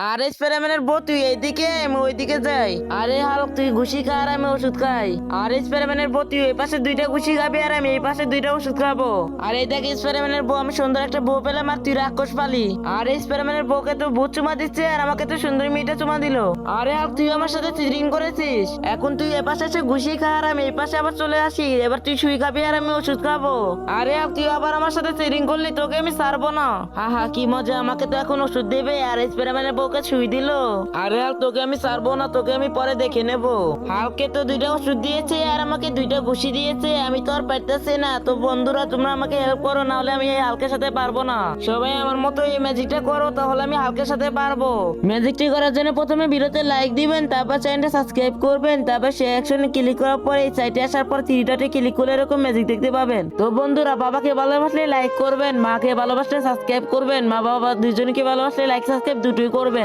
আরে স্পাইডারম্যানের বউ তুই এইদিকে আমি ওইদিকে যাই। আরে হাল্ক তুই ঘুষি খা আর আমি ওষুধ খাই। আরে স্পাইডারম্যানের বউ তুই এই পাশে দুইটা ঘুষি খাবি আর আমি এই পাশে দুইটা ওষুধ খাবো। আর এই দেখ স্পাইডারম্যানের বউ আমি সুন্দর একটা বউ পেলাম আর তুই রাক্ষস পালি। আরে স্পাইডারম্যানের বউকে তো ভূত চুমা দিচ্ছে আর আমাকে তো সুন্দর মেয়েটা চুমা দিল। আরে হাল্ক তুই আমার সাথে চিটিং করেছিস। এখন তুই এ পাশে এসে ঘুষি খা আর আমি এই পাশে আবার চলে আসি। এবার তুই শুই খাবি আর আমি ওষুধ খাবো। আরে হাল্ক তুই আবার আমার সাথে চিটিং করলি, তোকে আমি ছাড়বো না। হা হা কি মজা, আমাকে তো এখন ওষুধ দেবে আর স্পাইডারম্যানের বউকে শুই দিল। আরে হাল্ক তোকে আমি ছাড়বো না, তোকে আমি পরে দেখে নেব। হাল্ককে তো দুইটা ওষুধ দিয়েছে আর আমাকে দুইটা ঘুষি দিয়েছে, আমি তো আর পারতেছি না। তো বন্ধুরা তোমরা আমাকে হেল্প করো, না হলে আমি এই হাল্কের সাথে পারবো না। সবাই আমার মতো এই ম্যাজিকটা করো, তাহলে আমি হাল্কের সাথে পারবো। ম্যাজিকটি করার জন্য প্রথমে ভিডিওতে লাইক দিবেন, তারপর চ্যানেলটা সাবস্ক্রাইব করবেন, তারপর সেই অ্যাকশনে ক্লিক করার পর এই সাইটে আসার পর থ্রি ডটে ক্লিক করলে এরকম ম্যাজিক দেখতে পাবেন। তো বন্ধুরা বাবাকে ভালোবাসলে লাইক করবেন, মাকে ভালোবাসলে সাবস্ক্রাইব করবেন, মা বাবা দুইজনকে ভালোবাসলে লাইক সাবস্ক্রাইব দুটোই করবেন।